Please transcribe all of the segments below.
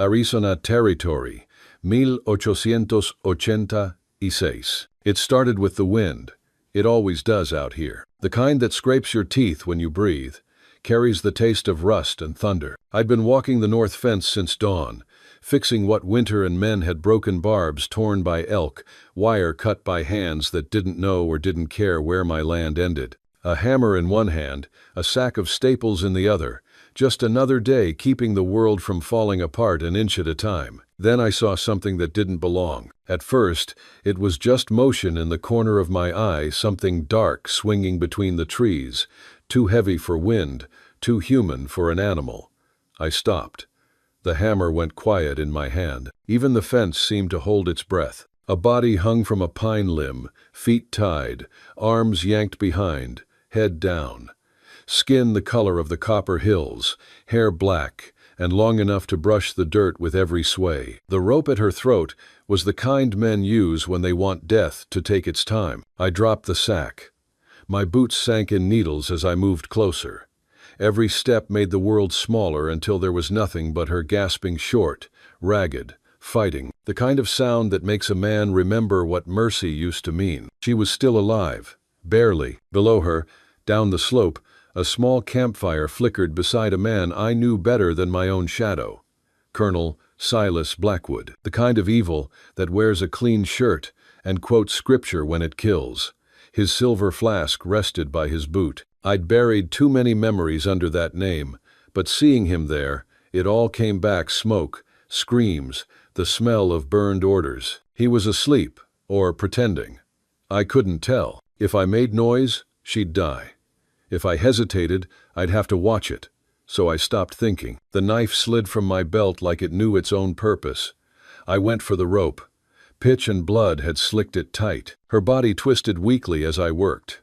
Arizona Territory, 1886. It started with the wind. It always does out here. The kind that scrapes your teeth when you breathe, carries the taste of rust and thunder. I'd been walking the north fence since dawn, fixing what winter and men had broken barbs torn by elk, wire cut by hands that didn't know or didn't care where my land ended. A hammer in one hand, a sack of staples in the other, just another day keeping the world from falling apart an inch at a time. Then I saw something that didn't belong. At first, it was just motion in the corner of my eye, something dark swinging between the trees, too heavy for wind, too human for an animal. I stopped. The hammer went quiet in my hand. Even the fence seemed to hold its breath. A body hung from a pine limb, feet tied, arms yanked behind, head down. Skin the color of the copper hills, hair black, and long enough to brush the dirt with every sway. The rope at her throat was the kind men use when they want death to take its time. I dropped the sack. My boots sank in needles as I moved closer. Every step made the world smaller until there was nothing but her gasping short, ragged, fighting, the kind of sound that makes a man remember what mercy used to mean. She was still alive, barely. Below her, down the slope, a small campfire flickered beside a man I knew better than my own shadow. Colonel Silas Blackwood, the kind of evil that wears a clean shirt and quotes scripture when it kills. His silver flask rested by his boot. I'd buried too many memories under that name, but seeing him there, it all came back: smoke, screams, the smell of burned orders. He was asleep, or pretending. I couldn't tell. If I made noise, she'd die. If I hesitated, I'd have to watch it. So I stopped thinking. The knife slid from my belt like it knew its own purpose. I went for the rope. Pitch and blood had slicked it tight. Her body twisted weakly as I worked.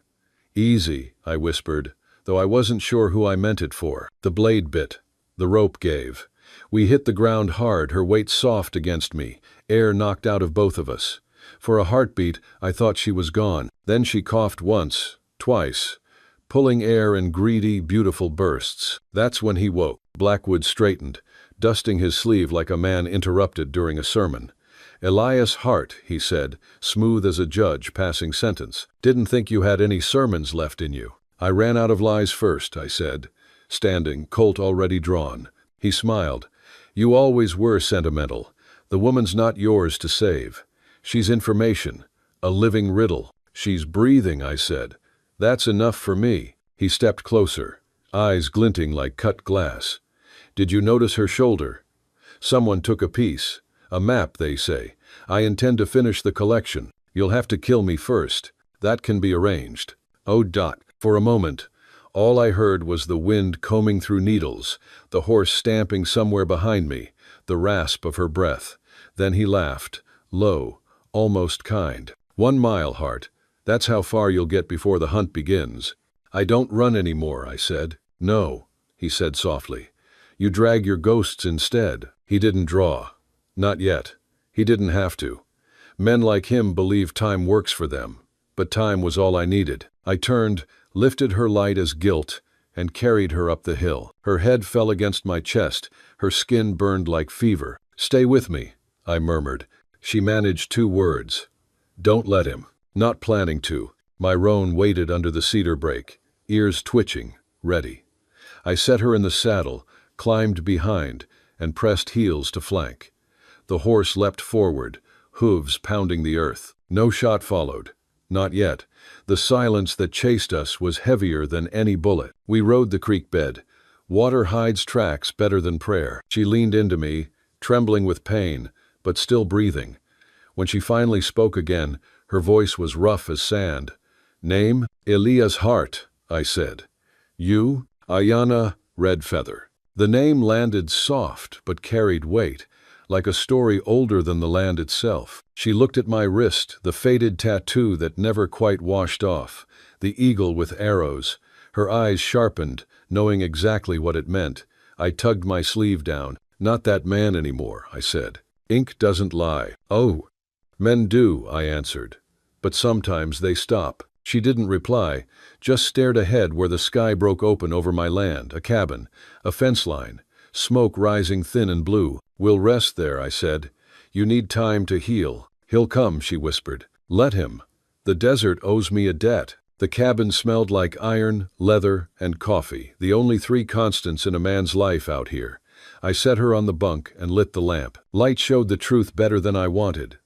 "Easy," I whispered, though I wasn't sure who I meant it for. The blade bit. The rope gave. We hit the ground hard, her weight soft against me, air knocked out of both of us. For a heartbeat, I thought she was gone. Then she coughed once, twice, pulling air in greedy, beautiful bursts. That's when he woke. Blackwood straightened, dusting his sleeve like a man interrupted during a sermon. "Elias Hart," he said, smooth as a judge passing sentence. "Didn't think you had any sermons left in you." "I ran out of lies first," I said, standing, Colt already drawn. He smiled. "You always were sentimental. The woman's not yours to save. She's information, a living riddle." "She's breathing," I said. "That's enough for me." He stepped closer, eyes glinting like cut glass. "Did you notice her shoulder? Someone took a piece. A map, they say. I intend to finish the collection. You'll have to kill me first. That can be arranged." "Oh, Dot." For a moment, all I heard was the wind combing through needles, the horse stamping somewhere behind me, the rasp of her breath. Then he laughed, low, almost kind. "1 mile, Hart. That's how far you'll get before the hunt begins." "I don't run anymore," I said. "No," he said softly. "You drag your ghosts instead." He didn't draw. Not yet. He didn't have to. Men like him believe time works for them. But time was all I needed. I turned, lifted her light as guilt, and carried her up the hill. Her head fell against my chest, her skin burned like fever. "Stay with me," I murmured. She managed 2 words. "Don't let him." Not planning to, my roan waited under the cedar brake, ears twitching, ready. I set her in the saddle, climbed behind, and pressed heels to flank. The horse leapt forward, hooves pounding the earth. No shot followed. Not yet. The silence that chased us was heavier than any bullet. We rode the creek bed. Water hides tracks better than prayer. She leaned into me, trembling with pain, but still breathing. When she finally spoke again, her voice was rough as sand. "Name? Elias Hart," I said. "You?" "Ayanna Redfeather." The name landed soft but carried weight, like a story older than the land itself. She looked at my wrist, the faded tattoo that never quite washed off, the eagle with arrows. Her eyes sharpened, knowing exactly what it meant. I tugged my sleeve down. "Not that man anymore," I said. "Ink doesn't lie." "Oh." "Men do," I answered. "But sometimes they stop." She didn't reply, just stared ahead where the sky broke open over my land, a cabin, a fence line, smoke rising thin and blue. "We'll rest there," I said. "You need time to heal." "He'll come," she whispered. "Let him. The desert owes me a debt." The cabin smelled like iron, leather, and coffee, the only three constants in a man's life out here. I set her on the bunk and lit the lamp. Light showed the truth better than I wanted.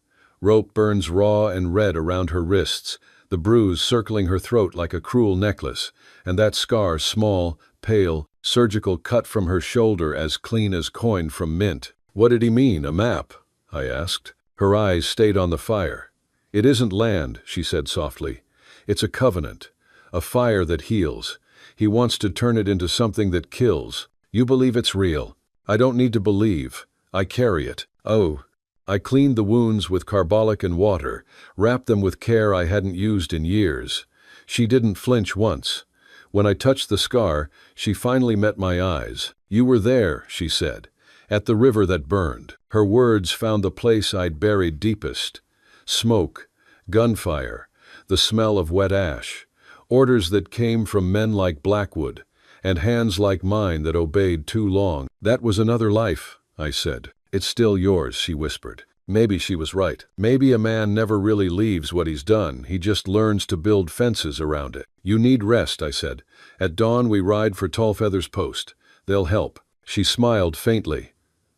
Rope burns raw and red around her wrists, the bruise circling her throat like a cruel necklace, and that scar, small, pale, surgical, cut from her shoulder as clean as coin from mint. "What did he mean, a map?" I asked. Her eyes stayed on the fire. "It isn't land," she said softly. "It's a covenant, a fire that heals. He wants to turn it into something that kills. You believe it's real?" "I don't need to believe. I carry it." "Oh." I cleaned the wounds with carbolic and water, wrapped them with care I hadn't used in years. She didn't flinch once. When I touched the scar, she finally met my eyes. "You were there," she said, "at the river that burned." Her words found the place I'd buried deepest. Smoke, gunfire, the smell of wet ash, orders that came from men like Blackwood, and hands like mine that obeyed too long. "That was another life," I said. "It's still yours," she whispered. Maybe she was right. Maybe a man never really leaves what he's done, he just learns to build fences around it. "You need rest," I said. "At dawn we ride for Tallfeather's post. They'll help." She smiled faintly.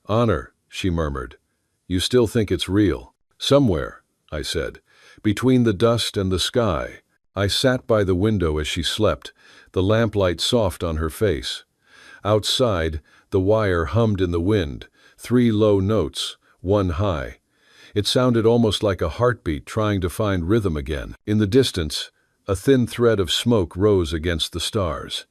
"Honor," she murmured. "You still think it's real?" "Somewhere," I said, "between the dust and the sky." I sat by the window as she slept, the lamplight soft on her face. Outside, the wire hummed in the wind, 3 low notes, 1 high. It sounded almost like a heartbeat trying to find rhythm again. In the distance, a thin thread of smoke rose against the stars.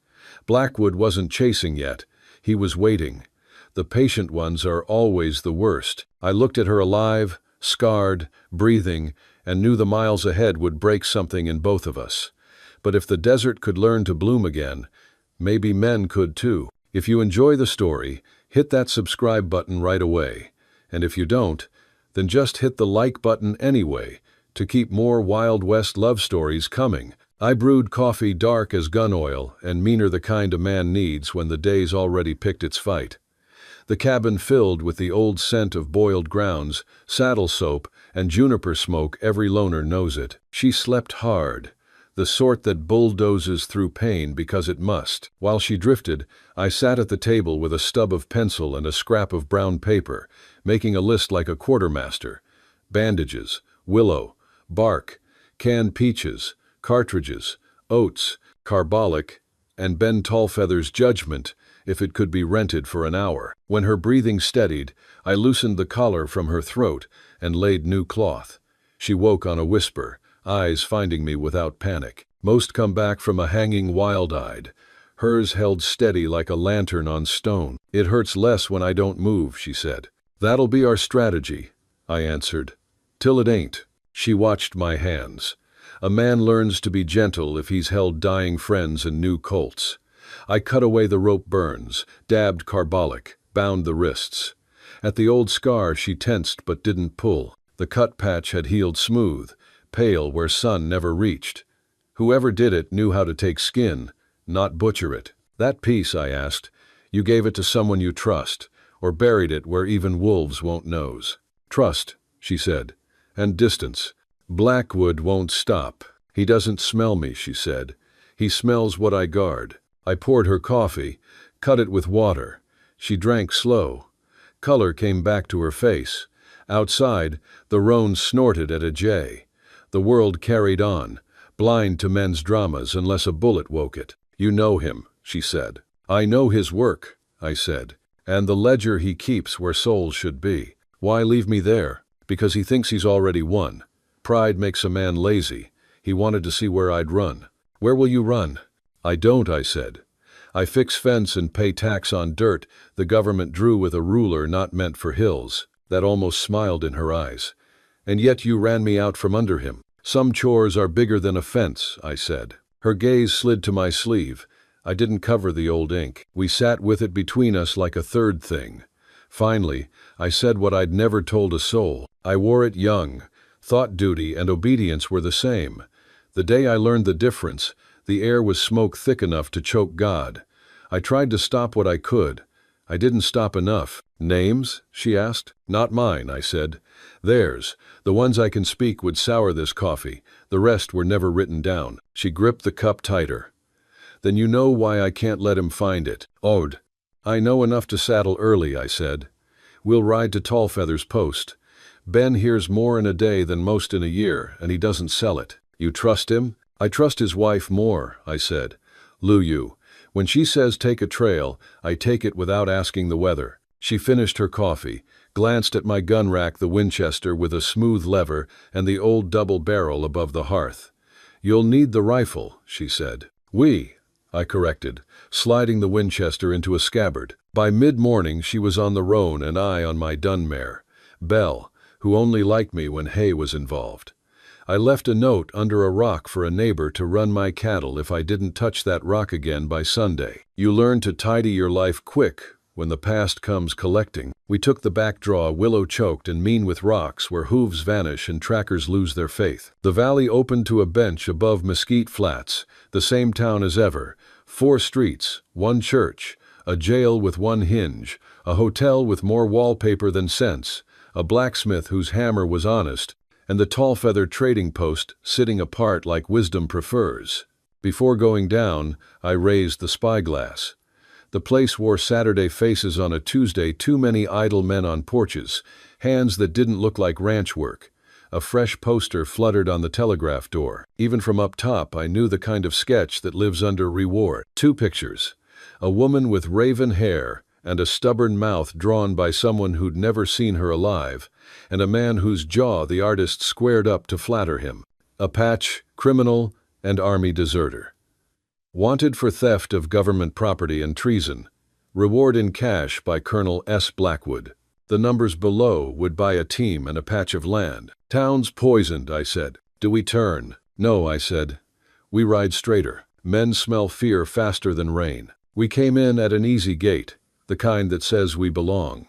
Blackwood wasn't chasing yet. He was waiting. The patient ones are always the worst. I looked at her alive, scarred, breathing, and knew the miles ahead would break something in both of us. But if the desert could learn to bloom again, maybe men could too. If you enjoy the story, hit that subscribe button right away. And if you don't, then just hit the like button anyway to keep more Wild West love stories coming. I brewed coffee dark as gun oil and meaner the kind a man needs when the day's already picked its fight. The cabin filled with the old scent of boiled grounds, saddle soap, and juniper smoke. Every loner knows it. She slept hard, the sort that bulldozes through pain because it must. While she drifted, I sat at the table with a stub of pencil and a scrap of brown paper, making a list like a quartermaster. Bandages, willow, bark, canned peaches, cartridges, oats, carbolic, and Ben Tallfeather's judgment if it could be rented for an hour. When her breathing steadied, I loosened the collar from her throat and laid new cloth. She woke on a whisper, eyes finding me without panic. Most come back from a hanging wild-eyed. Hers held steady like a lantern on stone. "It hurts less when I don't move," she said. "That'll be our strategy," I answered. "Till it ain't." She watched my hands. A man learns to be gentle if he's held dying friends and new colts. I cut away the rope burns, dabbed carbolic, bound the wrists. At the old scar she tensed but didn't pull. The cut patch had healed smooth, pale where sun never reached. Whoever did it knew how to take skin, not butcher it. "That piece," I asked, "you gave it to someone you trust, or buried it where even wolves won't nose?" "Trust," she said, "and distance. Blackwood won't stop. He doesn't smell me," she said. "He smells what I guard." I poured her coffee, cut it with water. She drank slow. Color came back to her face. Outside, the roan snorted at a jay. The world carried on, blind to men's dramas unless a bullet woke it. "You know him," she said. "I know his work," I said, "and the ledger he keeps where souls should be." "Why leave me there?" "Because he thinks he's already won. Pride makes a man lazy. He wanted to see where I'd run." "Where will you run?" "I don't," I said. "I fix fence and pay tax on dirt the government drew with a ruler not meant for hills." That almost smiled in her eyes. "And yet you ran me out from under him." "Some chores are bigger than a fence," I said. Her gaze slid to my sleeve. I didn't cover the old ink. We sat with it between us like a third thing. Finally, I said what I'd never told a soul. I wore it young. Thought duty and obedience were the same. The day I learned the difference, the air was smoke thick enough to choke God. I tried to stop what I could. I didn't stop enough. Names? She asked. Not mine, I said. Theirs. The ones I can speak would sour this coffee. The rest were never written down. She gripped the cup tighter. Then you know why I can't let him find it. Ode. I know enough to saddle early, I said. We'll ride to Tallfeather's post. Ben hears more in a day than most in a year, and he doesn't sell it. You trust him? I trust his wife more, I said. Luyu. When she says take a trail, I take it without asking the weather. She finished her coffee, glanced at my gun rack, the Winchester with a smooth lever and the old double barrel above the hearth. You'll need the rifle, she said. I corrected, sliding the Winchester into a scabbard. By mid-morning she was on the roan and I on my dun mare, Belle, who only liked me when hay was involved. I left a note under a rock for a neighbor to run my cattle if I didn't touch that rock again by Sunday. You learn to tidy your life quick when the past comes collecting. We took the back draw, willow-choked and mean with rocks where hooves vanish and trackers lose their faith. The valley opened to a bench above Mesquite Flats, the same town as ever. 4 streets, 1 church, a jail with 1 hinge, a hotel with more wallpaper than sense, a blacksmith whose hammer was honest, and the Tallfeather trading post sitting apart like wisdom prefers. Before going down, I raised the spyglass. The place wore Saturday faces on a Tuesday, too many idle men on porches, hands that didn't look like ranch work. A fresh poster fluttered on the telegraph door. Even from up top, I knew the kind of sketch that lives under reward. 2 pictures. A woman with raven hair and a stubborn mouth drawn by someone who'd never seen her alive, and a man whose jaw the artist squared up to flatter him. Apache, criminal, and army deserter. Wanted for theft of government property and treason. Reward in cash by Colonel S. Blackwood. The numbers below would buy a team and a patch of land. Town's poisoned, I said. Do we turn? No, I said. We ride straighter. Men smell fear faster than rain. We came in at an easy gate, the kind that says we belong.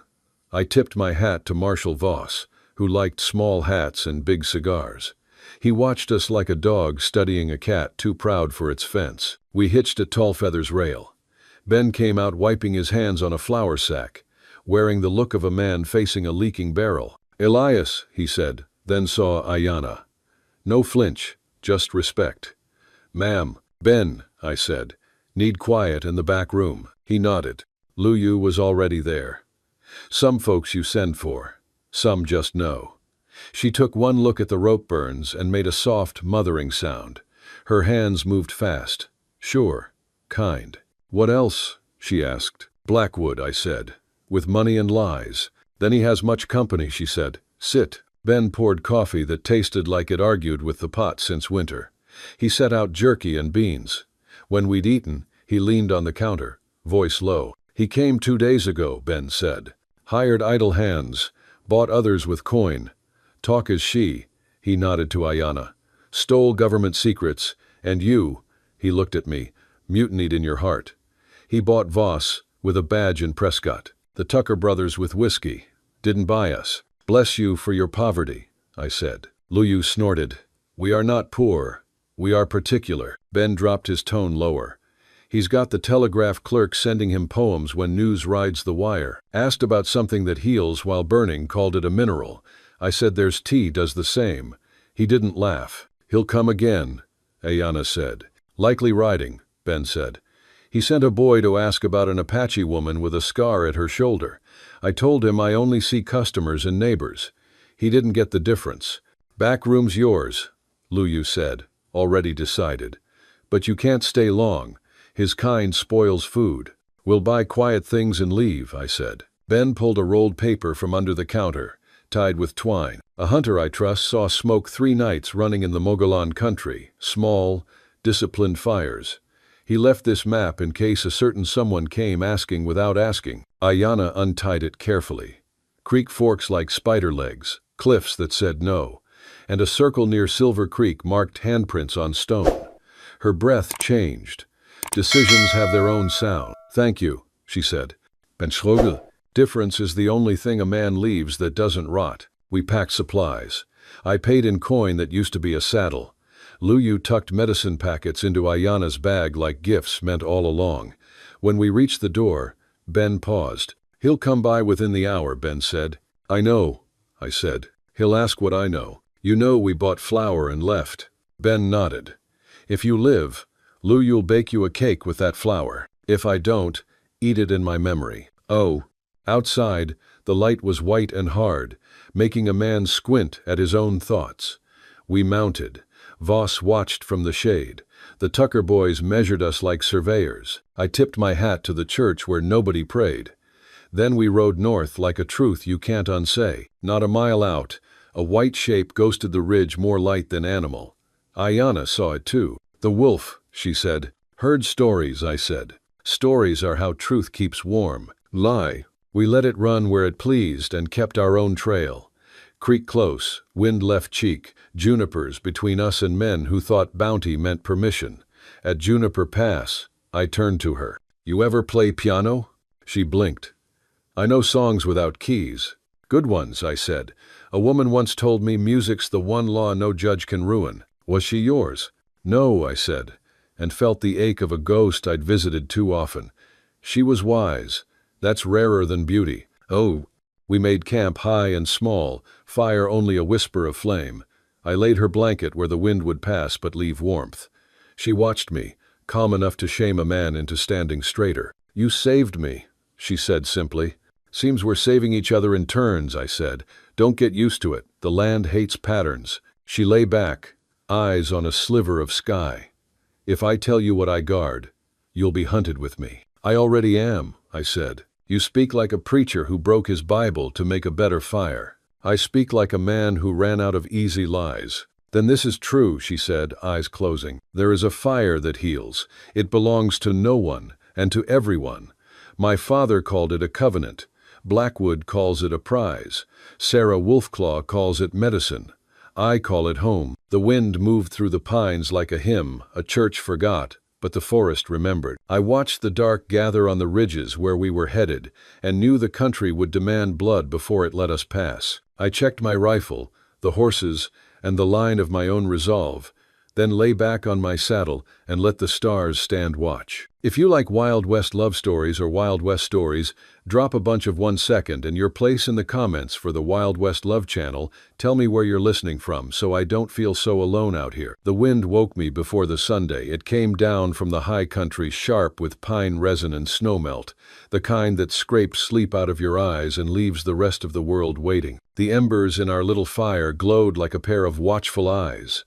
I tipped my hat to Marshal Voss, who liked small hats and big cigars. He watched us like a dog studying a cat too proud for its fence. We hitched at Tallfeather's rail. Ben came out wiping his hands on a flour sack, wearing the look of a man facing a leaking barrel. Elias, he said, then saw Ayanna. No flinch, just respect. Ma'am. Ben, I said. Need quiet in the back room. He nodded. Luyu was already there. Some folks you send for. Some just know. She took one look at the rope burns and made a soft, mothering sound. Her hands moved fast. Sure. Kind. What else? She asked. Blackwood, I said. With money and lies. Then he has much company, she said. Sit. Ben poured coffee that tasted like it argued with the pot since winter. He set out jerky and beans. When we'd eaten, he leaned on the counter, voice low. He came 2 days ago, Ben said. Hired idle hands. Bought others with coin. Talk as she, he nodded to Ayanna. Stole government secrets, and you, he looked at me, mutinied in your heart. He bought Voss, with a badge in Prescott. The Tucker brothers with whiskey. Didn't buy us. Bless you for your poverty, I said. Luyu snorted. We are not poor. We are particular. Ben dropped his tone lower. He's got the telegraph clerk sending him poems when news rides the wire. Asked about something that heals while burning, called it a mineral. I said there's tea does the same. He didn't laugh. He'll come again, Ayanna said. Likely riding, Ben said. He sent a boy to ask about an Apache woman with a scar at her shoulder. I told him I only see customers and neighbors. He didn't get the difference. Back room's yours, Luyu said, already decided. But you can't stay long. His kind spoils food. We'll buy quiet things and leave, I said. Ben pulled a rolled paper from under the counter, tied with twine. A hunter I trust saw smoke 3 nights running in the Mogollon country, small, disciplined fires. He left this map in case a certain someone came asking without asking. Ayanna untied it carefully. Creek forks like spider legs, cliffs that said no, and a circle near Silver Creek marked handprints on stone. Her breath changed. Decisions have their own sound. Thank you, she said. Benschrogel. Difference is the only thing a man leaves that doesn't rot. We packed supplies. I paid in coin that used to be a saddle. Luyu tucked medicine packets into Ayanna's bag like gifts meant all along. When we reached the door, Ben paused. "He'll come by within the hour," Ben said. "I know," I said. "He'll ask what I know. You know we bought flour and left." Ben nodded. "If you live, You'll bake you a cake with that flour. If I don't, eat it in my memory." Oh. Outside, the light was white and hard, making a man squint at his own thoughts. We mounted. Voss watched from the shade. The Tucker boys measured us like surveyors. I tipped my hat to the church where nobody prayed. Then we rode north like a truth you can't unsay. Not a mile out, a white shape ghosted the ridge, more light than animal. Ayanna saw it too. "The wolf," she said. "Heard stories," I said. "Stories are how truth keeps warm." Lie. We let it run where it pleased and kept our own trail. Creek close, wind left cheek, junipers between us and men who thought bounty meant permission. At Juniper Pass, I turned to her. "You ever play piano?" She blinked. "I know songs without keys." "Good ones," I said. "A woman once told me music's the one law no judge can ruin." "Was she yours?" "No," I said, and felt the ache of a ghost I'd visited too often. "She was wise. That's rarer than beauty." "Oh." We made camp high and small, fire only a whisper of flame. I laid her blanket where the wind would pass but leave warmth. She watched me, calm enough to shame a man into standing straighter. "You saved me," she said simply. "Seems we're saving each other in turns," I said. "Don't get used to it. The land hates patterns." She lay back, eyes on a sliver of sky. "If I tell you what I guard, you'll be hunted with me." "I already am," I said. "You speak like a preacher who broke his Bible to make a better fire." "I speak like a man who ran out of easy lies." "Then this is true," she said, eyes closing. "There is a fire that heals. It belongs to no one, and to everyone. My father called it a covenant. Blackwood calls it a prize. Sarah Wolfclaw calls it medicine. I call it home." The wind moved through the pines like a hymn a church forgot, but the forest remembered. I watched the dark gather on the ridges where we were headed, and knew the country would demand blood before it let us pass. I checked my rifle, the horses, and the line of my own resolve, then lay back on my saddle and let the stars stand watch. If you like Wild West love stories or Wild West stories, drop a bunch of 1 second and your place in the comments for the Wild West Love channel. Tell me where you're listening from so I don't feel so alone out here. The wind woke me before the Sunday. It came down from the high country sharp with pine resin and snowmelt, the kind that scrapes sleep out of your eyes and leaves the rest of the world waiting. The embers in our little fire glowed like a pair of watchful eyes.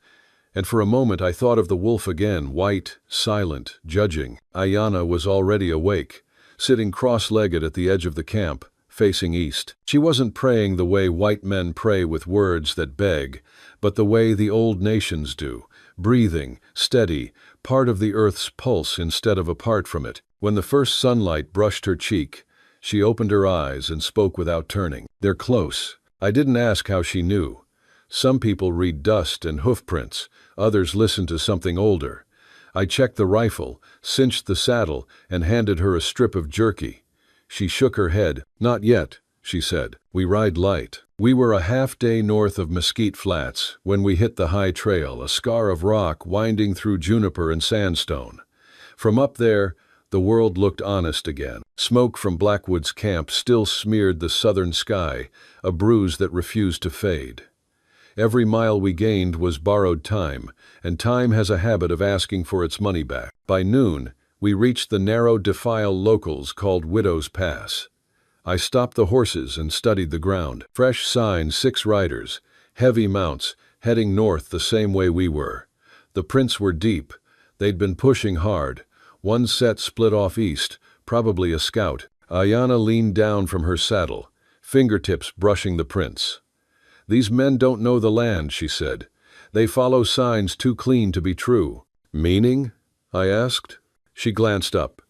And for a moment I thought of the wolf again, white, silent, judging. Ayanna was already awake, sitting cross-legged at the edge of the camp, facing east. She wasn't praying the way white men pray with words that beg, but the way the old nations do, breathing, steady, part of the earth's pulse instead of apart from it. When the first sunlight brushed her cheek, she opened her eyes and spoke without turning. "They're close." I didn't ask how she knew. Some people read dust and hoofprints, others listen to something older. I checked the rifle, cinched the saddle, and handed her a strip of jerky. She shook her head. "Not yet," she said. "We ride light." We were a half-day north of Mesquite Flats when we hit the high trail, a scar of rock winding through juniper and sandstone. From up there, the world looked honest again. Smoke from Blackwood's camp still smeared the southern sky, a bruise that refused to fade. Every mile we gained was borrowed time, and time has a habit of asking for its money back. By noon, we reached the narrow defile locals called Widow's Pass. I stopped the horses and studied the ground. Fresh signs, 6 riders, heavy mounts, heading north the same way we were. The prints were deep. They'd been pushing hard. One set split off east, probably a scout. Ayanna leaned down from her saddle, fingertips brushing the prints. "These men don't know the land," she said. "They follow signs too clean to be true." "Meaning?" I asked. She glanced up.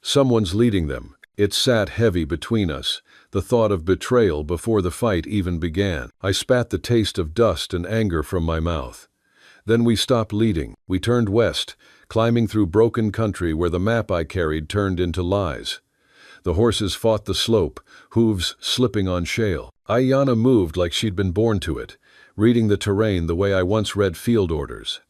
"Someone's leading them." It sat heavy between us, the thought of betrayal before the fight even began. I spat the taste of dust and anger from my mouth. Then we stopped leading. We turned west, climbing through broken country where the map I carried turned into lies. The horses fought the slope, hooves slipping on shale. Ayanna moved like she'd been born to it, reading the terrain the way I once read field orders.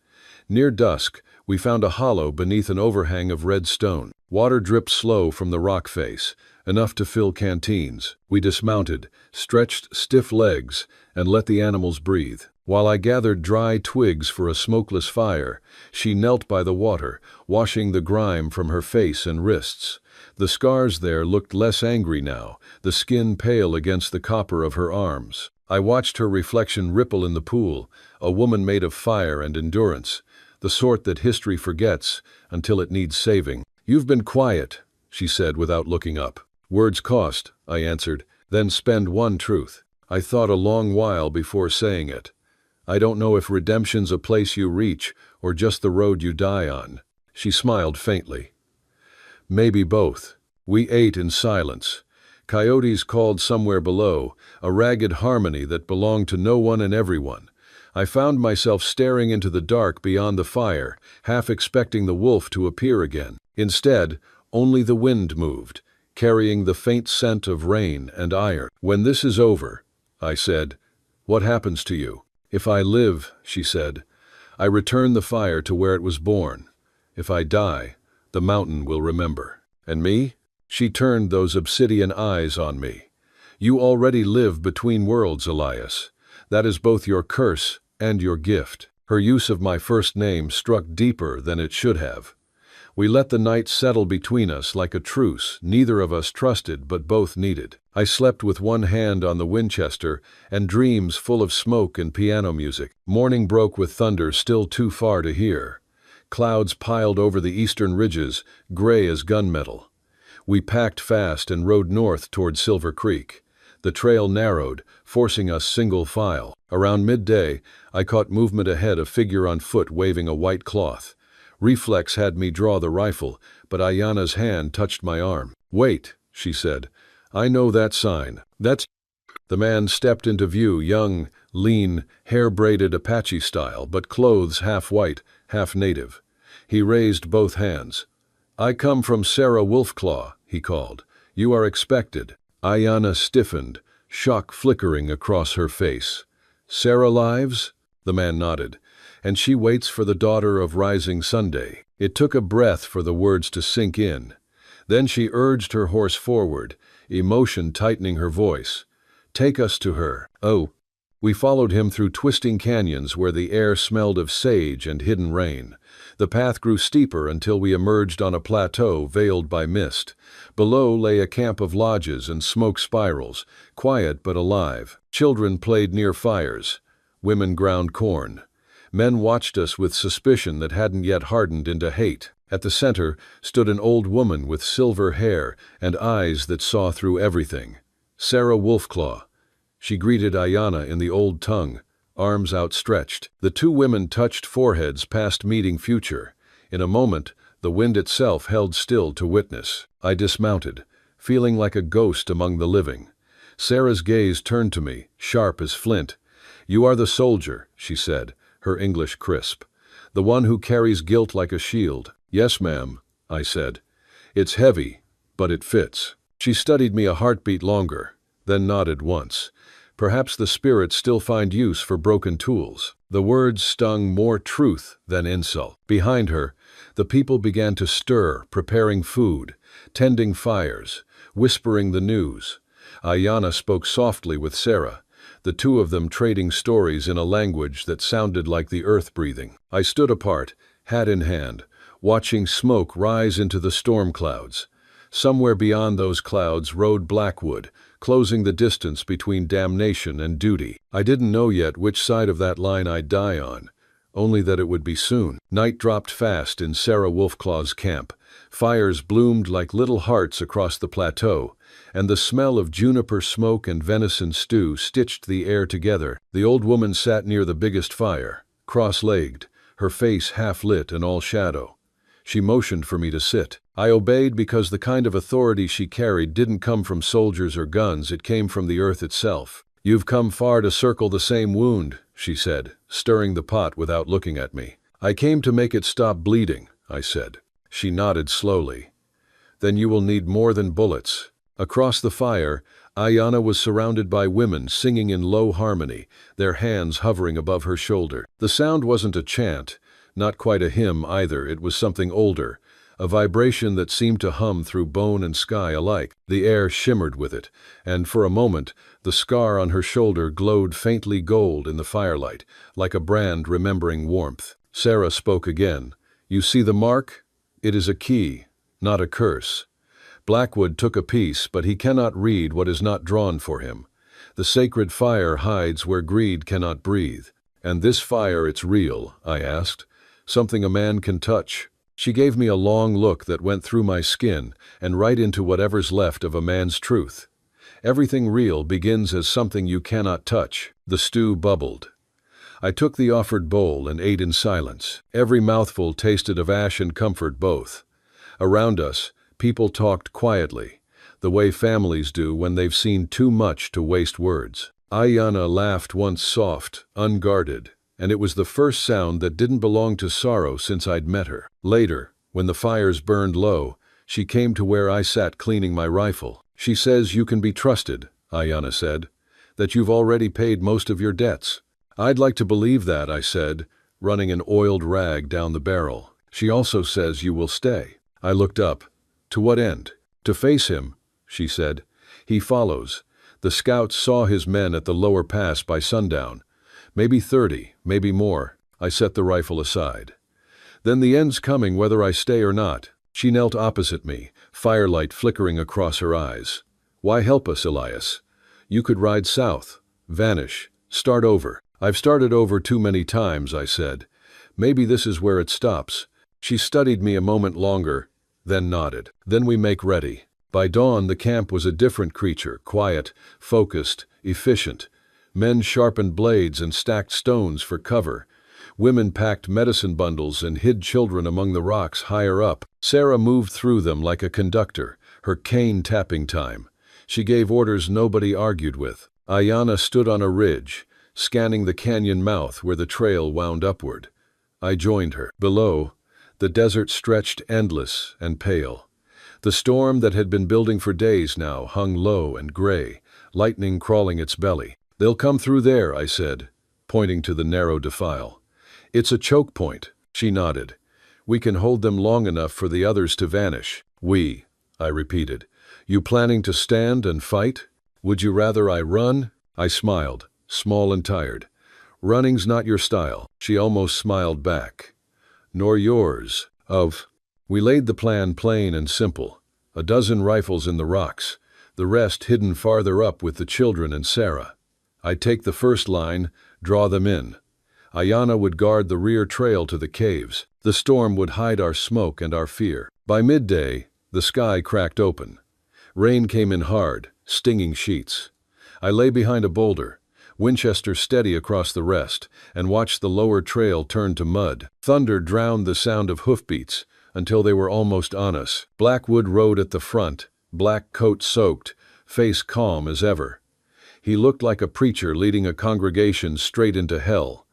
Near dusk, we found a hollow beneath an overhang of red stone. Water dripped slow from the rock face, enough to fill canteens. We dismounted, stretched stiff legs, and let the animals breathe. While I gathered dry twigs for a smokeless fire, she knelt by the water, washing the grime from her face and wrists. The scars there looked less angry now, the skin pale against the copper of her arms. I watched her reflection ripple in the pool, a woman made of fire and endurance, the sort that history forgets until it needs saving. "You've been quiet," she said without looking up. "Words cost," I answered, "then spend one truth." I thought a long while before saying it. "I don't know if redemption's a place you reach or just the road you die on." She smiled faintly. "Maybe both." We ate in silence. Coyotes called somewhere below, a ragged harmony that belonged to no one and everyone. I found myself staring into the dark beyond the fire, half expecting the wolf to appear again. Instead, only the wind moved, carrying the faint scent of rain and iron. "When this is over," I said, "what happens to you?" "If I live," she said, "I return the fire to where it was born. If I die, the mountain will remember." "And me?" She turned those obsidian eyes on me. "You already live between worlds, Elias. That is both your curse and your gift." Her use of my first name struck deeper than it should have. We let the night settle between us like a truce neither of us trusted but both needed. I slept with one hand on the Winchester and dreams full of smoke and piano music. Morning broke with thunder still too far to hear. Clouds piled over the eastern ridges, gray as gunmetal. We packed fast and rode north toward Silver Creek. The trail narrowed, forcing us single file. Around midday, I caught movement ahead, a figure on foot waving a white cloth. Reflex had me draw the rifle, but Ayana's hand touched my arm. "Wait," she said. "I know that sign. That's—" The man stepped into view, young, lean, hair-braided Apache style, but clothes half white, half native. He raised both hands. "I come from Sarah Wolfclaw," he called. "You are expected." Ayana stiffened, shock flickering across her face. "Sarah lives?" The man nodded. "And she waits for the daughter of rising Sunday." It took a breath for the words to sink in. Then she urged her horse forward, emotion tightening her voice. "Take us to her." "Oh." We followed him through twisting canyons where the air smelled of sage and hidden rain. The path grew steeper until we emerged on a plateau veiled by mist. Below lay a camp of lodges and smoke spirals, quiet but alive. Children played near fires. Women ground corn. Men watched us with suspicion that hadn't yet hardened into hate. At the center stood an old woman with silver hair and eyes that saw through everything. Sarah Wolfclaw. She greeted Ayana in the old tongue, arms outstretched. The two women touched foreheads past meeting future. In a moment, the wind itself held still to witness. I dismounted, feeling like a ghost among the living. Sarah's gaze turned to me, sharp as flint. "You are the soldier," she said, her English crisp. "The one who carries guilt like a shield." "Yes, ma'am," I said. "It's heavy, but it fits." She studied me a heartbeat longer, then nodded once. Perhaps the spirits still find use for broken tools. The words stung more truth than insult. Behind her, the people began to stir, preparing food, tending fires, whispering the news. Ayana spoke softly with Sarah, the two of them trading stories in a language that sounded like the earth breathing. I stood apart, hat in hand, watching smoke rise into the storm clouds. Somewhere beyond those clouds rode Blackwood, closing the distance between damnation and duty. I didn't know yet which side of that line I'd die on, only that it would be soon. Night dropped fast in Sarah Wolfclaw's camp. Fires bloomed like little hearts across the plateau, and the smell of juniper smoke and venison stew stitched the air together. The old woman sat near the biggest fire, cross-legged, her face half-lit and all shadow. She motioned for me to sit. I obeyed because the kind of authority she carried didn't come from soldiers or guns, it came from the earth itself. "You've come far to circle the same wound," she said, stirring the pot without looking at me. "I came to make it stop bleeding," I said. She nodded slowly. "Then you will need more than bullets." Across the fire, Ayana was surrounded by women singing in low harmony, their hands hovering above her shoulder. The sound wasn't a chant, Not quite a hymn either, it was something older, a vibration that seemed to hum through bone and sky alike. The air shimmered with it, and for a moment, the scar on her shoulder glowed faintly gold in the firelight, like a brand remembering warmth. Sarah spoke again. "You see the mark? It is a key, not a curse. Blackwood took a piece, but he cannot read what is not drawn for him. The sacred fire hides where greed cannot breathe. And this fire, it's real," I asked. "Something a man can touch." She gave me a long look that went through my skin and right into whatever's left of a man's truth. Everything real begins as something you cannot touch. The stew bubbled. I took the offered bowl and ate in silence. Every mouthful tasted of ash and comfort both. Around us, people talked quietly, the way families do when they've seen too much to waste words. Ayanna laughed once soft, unguarded, and it was the first sound that didn't belong to sorrow since I'd met her. Later, when the fires burned low, she came to where I sat cleaning my rifle. "She says you can be trusted," Ayanna said, "that you've already paid most of your debts." "I'd like to believe that," I said, running an oiled rag down the barrel. "She also says you will stay." I looked up. "To what end?" "To face him," she said. "He follows. The scouts saw his men at the lower pass by sundown. Maybe 30, maybe more." I set the rifle aside. "Then the end's coming whether I stay or not." She knelt opposite me, firelight flickering across her eyes. "Why help us, Elias? You could ride south, vanish, start over." "I've started over too many times," I said. "Maybe this is where it stops." She studied me a moment longer, then nodded. "Then we make ready." By dawn, the camp was a different creature, quiet, focused, efficient. Men sharpened blades and stacked stones for cover. Women packed medicine bundles and hid children among the rocks higher up. Sarah moved through them like a conductor, her cane tapping time. She gave orders nobody argued with. Ayanna stood on a ridge, scanning the canyon mouth where the trail wound upward. I joined her. Below, the desert stretched endless and pale. The storm that had been building for days now hung low and gray, lightning crawling its belly. "They'll come through there," I said, pointing to the narrow defile. "It's a choke point." She nodded. "We can hold them long enough for the others to vanish." "We," I repeated. "You planning to stand and fight? Would you rather I run?" I smiled, small and tired. "Running's not your style." She almost smiled back. "Nor yours." We laid the plan plain and simple. A dozen rifles in the rocks, the rest hidden farther up with the children and Sarah. I'd take the first line, draw them in. Ayanna would guard the rear trail to the caves. The storm would hide our smoke and our fear. By midday, the sky cracked open. Rain came in hard, stinging sheets. I lay behind a boulder, Winchester steady across the rest, and watched the lower trail turn to mud. Thunder drowned the sound of hoofbeats until they were almost on us. Blackwood rode at the front, black coat soaked, face calm as ever. He looked like a preacher leading a congregation straight into hell.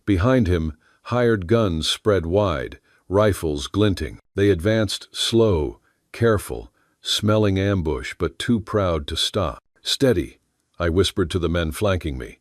Behind him, hired guns spread wide, rifles glinting. They advanced slow, careful, smelling ambush but too proud to stop. "Steady," I whispered to the men flanking me.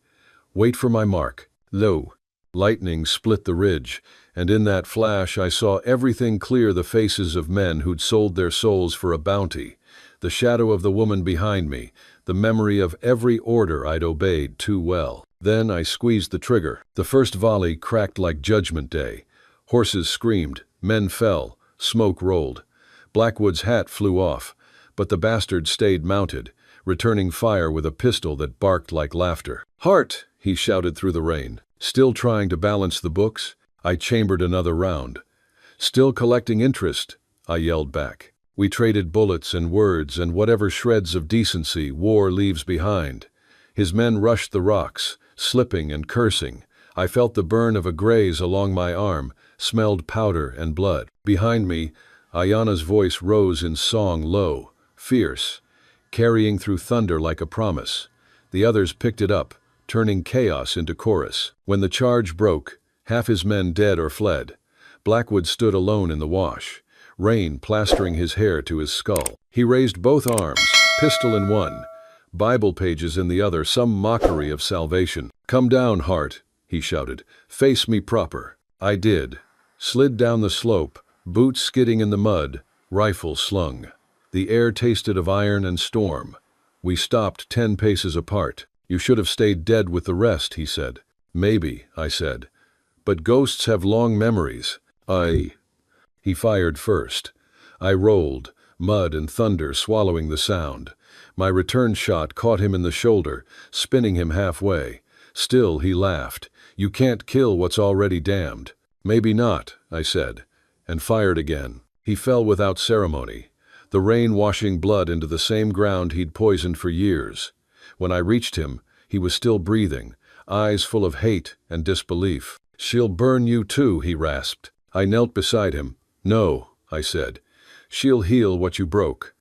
"Wait for my mark." Lo! Lightning split the ridge, and in that flash I saw everything clear: the faces of men who'd sold their souls for a bounty, the shadow of the woman behind me, the memory of every order I'd obeyed too well. Then I squeezed the trigger. The first volley cracked like Judgment Day. Horses screamed, men fell, smoke rolled. Blackwood's hat flew off, but the bastard stayed mounted, returning fire with a pistol that barked like laughter. "Heart!" he shouted through the rain. Still trying to balance the books, I chambered another round. "Still collecting interest," I yelled back. We traded bullets and words and whatever shreds of decency war leaves behind. His men rushed the rocks, slipping and cursing. I felt the burn of a graze along my arm, smelled powder and blood. Behind me, Ayanna's voice rose in song, low, fierce, carrying through thunder like a promise. The others picked it up, turning chaos into chorus. When the charge broke, half his men dead or fled. Blackwood stood alone in the wash, rain plastering his hair to his skull. He raised both arms, pistol in one, Bible pages in the other, some mockery of salvation. "Come down, Hart," he shouted. "Face me proper." I did, slid down the slope, boots skidding in the mud, rifle slung. The air tasted of iron and storm. We stopped 10 paces apart. "You should have stayed dead with the rest," he said. "Maybe," I said. "But ghosts have long memories." He fired first. I rolled, mud and thunder swallowing the sound. My return shot caught him in the shoulder, spinning him halfway. Still he laughed. "You can't kill what's already damned." "Maybe not," I said, and fired again. He fell without ceremony, the rain washing blood into the same ground he'd poisoned for years. When I reached him, he was still breathing, eyes full of hate and disbelief. "She'll burn you too," he rasped. I knelt beside him. "No," I said. "She'll heal what you broke."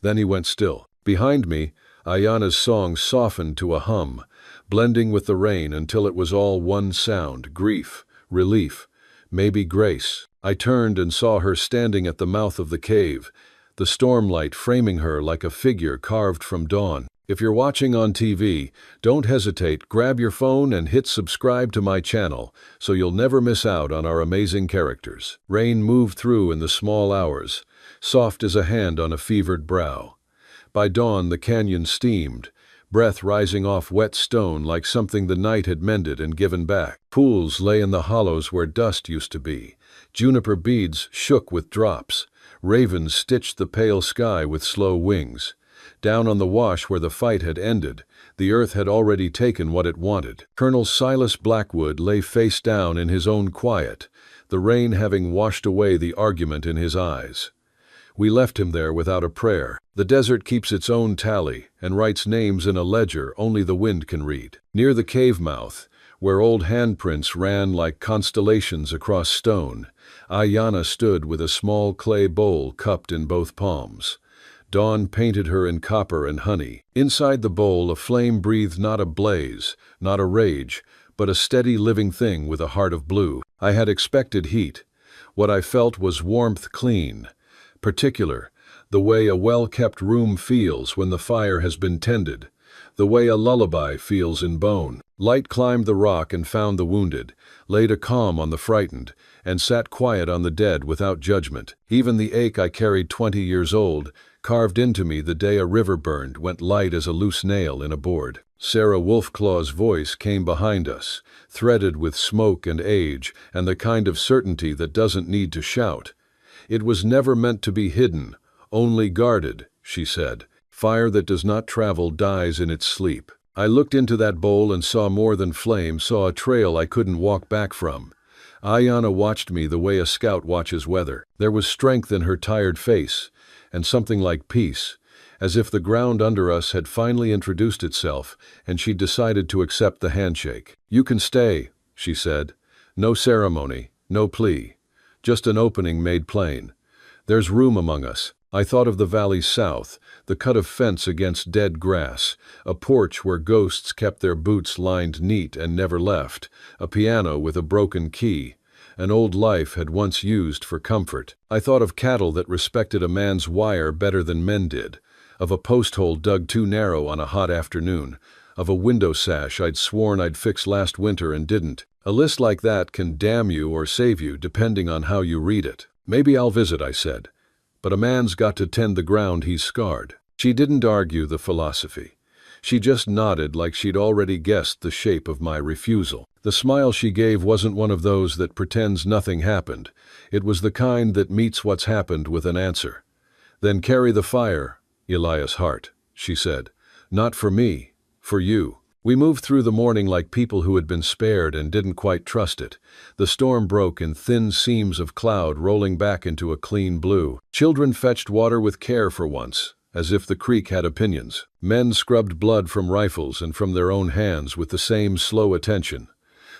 Then he went still. Behind me, Ayana's song softened to a hum, blending with the rain until it was all one sound: grief, relief, maybe grace. I turned and saw her standing at the mouth of the cave, the stormlight framing her like a figure carved from dawn. If you're watching on TV, don't hesitate, grab your phone and hit subscribe to my channel so you'll never miss out on our amazing characters. Rain moved through in the small hours, soft as a hand on a fevered brow. By dawn the canyon steamed, breath rising off wet stone like something the night had mended and given back. Pools lay in the hollows where dust used to be. Juniper beads shook with drops. Ravens stitched the pale sky with slow wings. Down on the wash where the fight had ended, the earth had already taken what it wanted. Colonel Silas Blackwood lay face down in his own quiet, the rain having washed away the argument in his eyes. We left him there without a prayer. The desert keeps its own tally and writes names in a ledger only the wind can read. Near the cave mouth, where old handprints ran like constellations across stone, Ayana stood with a small clay bowl cupped in both palms. Dawn painted her in copper and honey. Inside the bowl a flame breathed not a blaze, not a rage, but a steady living thing with a heart of blue. I had expected heat. What I felt was warmth, clean, particular, the way a well-kept room feels when the fire has been tended, the way a lullaby feels in bone. Light climbed the rock and found the wounded, laid a calm on the frightened, and sat quiet on the dead without judgment. Even the ache I carried 20 years old, carved into me the day a river burned, went light as a loose nail in a board. Sarah Wolfclaw's voice came behind us, threaded with smoke and age and the kind of certainty that doesn't need to shout. "It was never meant to be hidden, only guarded," she said. "Fire that does not travel dies in its sleep." I looked into that bowl and saw more than flame, saw a trail I couldn't walk back from. Ayana watched me the way a scout watches weather. There was strength in her tired face, and something like peace, as if the ground under us had finally introduced itself and she'd decided to accept the handshake. "You can stay," she said. "No ceremony, no plea. Just an opening made plain. There's room among us." I thought of the valley south, the cut of fence against dead grass, a porch where ghosts kept their boots lined neat and never left, a piano with a broken key, an old life had once used for comfort. I thought of cattle that respected a man's wire better than men did, of a post hole dug too narrow on a hot afternoon, of a window sash I'd sworn I'd fix last winter and didn't. A list like that can damn you or save you depending on how you read it. "Maybe I'll visit," I said. "But a man's got to tend the ground he's scarred." She didn't argue the philosophy. She just nodded like she'd already guessed the shape of my refusal. The smile she gave wasn't one of those that pretends nothing happened. It was the kind that meets what's happened with an answer. "Then carry the fire, Elias Hart," she said. "Not for me, for you." We moved through the morning like people who had been spared and didn't quite trust it. The storm broke in thin seams of cloud rolling back into a clean blue. Children fetched water with care for once, as if the creek had opinions. Men scrubbed blood from rifles and from their own hands with the same slow attention.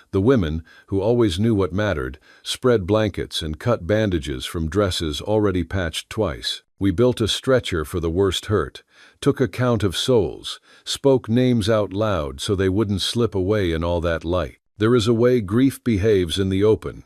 The women, who always knew what mattered, spread blankets and cut bandages from dresses already patched twice. We built a stretcher for the worst hurt, took account of souls, spoke names out loud so they wouldn't slip away in all that light. There is a way grief behaves in the open.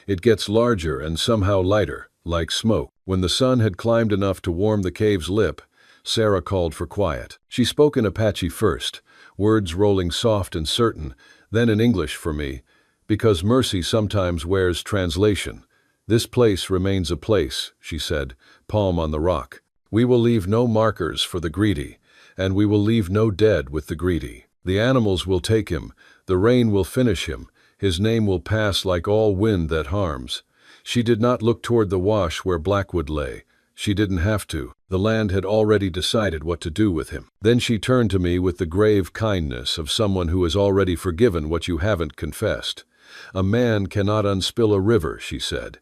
It gets larger and somehow lighter, like smoke. When the sun had climbed enough to warm the cave's lip, Sarah called for quiet. She spoke in Apache first, words rolling soft and certain, then in English for me, Because mercy sometimes wears translation. This place remains a place, she said, palm on the rock. We will leave no markers for the greedy, and we will leave no dead with the greedy. The animals will take him, the rain will finish him, his name will pass like all wind that harms. She did not look toward the wash where Blackwood lay. She didn't have to. The land had already decided what to do with him. Then she turned to me with the grave kindness of someone who has already forgiven what you haven't confessed. A man cannot unspill a river, she said,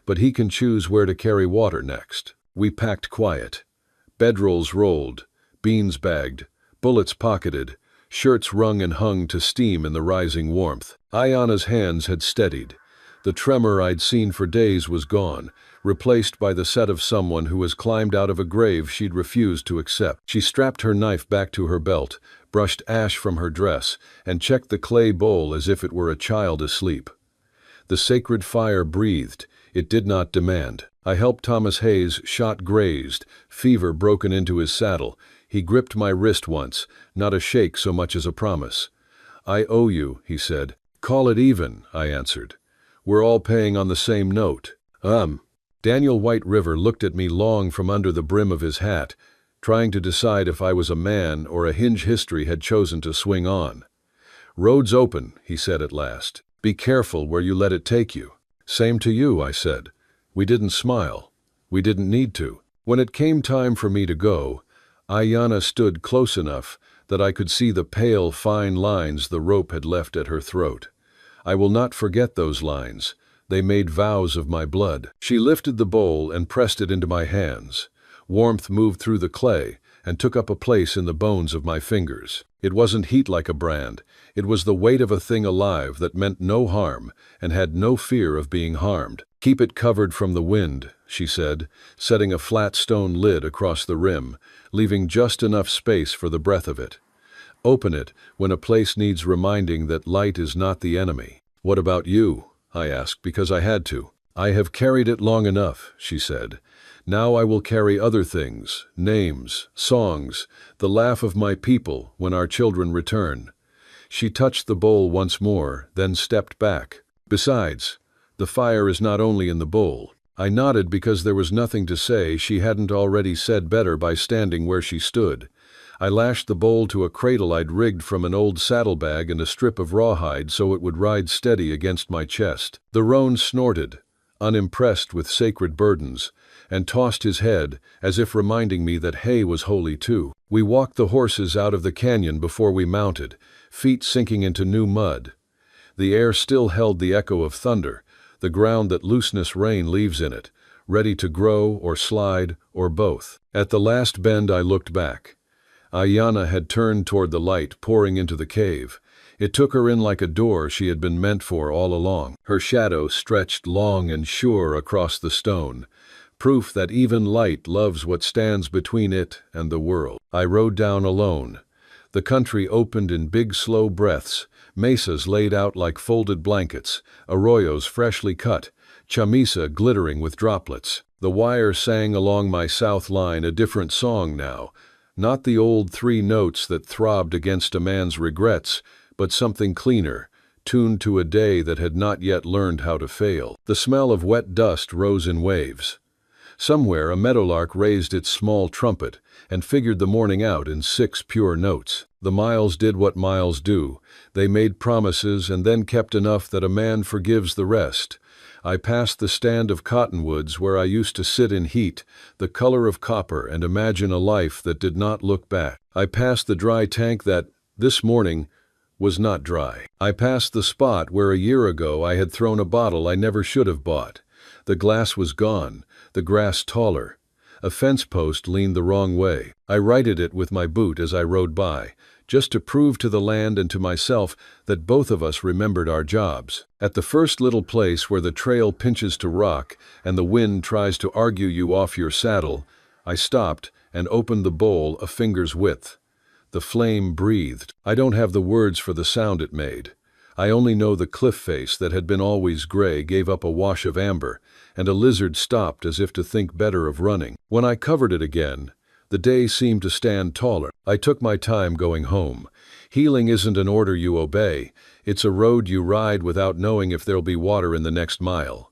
but he can choose where to carry water next. We packed quiet. Bedrolls rolled, beans bagged, bullets pocketed, shirts wrung and hung to steam in the rising warmth. Ayana's hands had steadied. The tremor I'd seen for days was gone, replaced by the set of someone who has climbed out of a grave she'd refused to accept. She strapped her knife back to her belt, brushed ash from her dress, and checked the clay bowl as if it were a child asleep. The sacred fire breathed. It did not demand. I helped Thomas Hayes, shot grazed, fever broken into his saddle. He gripped my wrist once, not a shake so much as a promise. I owe you, he said. Call it even, I answered. We're all paying on the same note. Daniel White River looked at me long from under the brim of his hat, trying to decide if I was a man or a hinge history had chosen to swing on. Road's open, he said at last. Be careful where you let it take you. Same to you, I said. We didn't smile. We didn't need to. When it came time for me to go, Ayana stood close enough that I could see the pale, fine lines the rope had left at her throat. I will not forget those lines. They made vows of my blood. She lifted the bowl and pressed it into my hands. Warmth moved through the clay and took up a place in the bones of my fingers. It wasn't heat like a brand. It was the weight of a thing alive that meant no harm and had no fear of being harmed. Keep it covered from the wind, she said, setting a flat stone lid across the rim, leaving just enough space for the breath of it. Open it when a place needs reminding that light is not the enemy. What about you? I asked because I had to. I have carried it long enough, she said. Now I will carry other things, names, songs, the laugh of my people when our children return. She touched the bowl once more, then stepped back. Besides, the fire is not only in the bowl. I nodded because there was nothing to say she hadn't already said better by standing where she stood. I lashed the bowl to a cradle I'd rigged from an old saddlebag and a strip of rawhide so it would ride steady against my chest. The roan snorted, unimpressed with sacred burdens, and tossed his head as if reminding me that hay was holy too. We walked the horses out of the canyon before we mounted, feet sinking into new mud. The air still held the echo of thunder, the ground that looseness rain leaves in it, ready to grow or slide or both. At the last bend I looked back. Ayana had turned toward the light pouring into the cave. It took her in like a door she had been meant for all along. Her shadow stretched long and sure across the stone, proof that even light loves what stands between it and the world. I rode down alone. The country opened in big slow breaths, mesas laid out like folded blankets, arroyos freshly cut, chamisa glittering with droplets. The wire sang along my south line a different song now, not the old 3 notes that throbbed against a man's regrets, but something cleaner, tuned to a day that had not yet learned how to fail. The smell of wet dust rose in waves. Somewhere a meadowlark raised its small trumpet and figured the morning out in 6 pure notes. The miles did what miles do. They made promises and then kept enough that a man forgives the rest. I passed the stand of cottonwoods where I used to sit in heat, the color of copper, and imagine a life that did not look back. I passed the dry tank that, this morning, was not dry. I passed the spot where a year ago I had thrown a bottle I never should have bought. The glass was gone, the grass taller. A fence post leaned the wrong way. I righted it with my boot as I rode by, just to prove to the land and to myself that both of us remembered our jobs. At the first little place where the trail pinches to rock and the wind tries to argue you off your saddle, I stopped and opened the bowl a finger's width. The flame breathed. I don't have the words for the sound it made. I only know the cliff face that had been always gray gave up a wash of amber, and a lizard stopped as if to think better of running. When I covered it again, The day seemed to stand taller. I took my time going home. Healing isn't an order you obey, it's a road you ride without knowing if there'll be water in the next mile.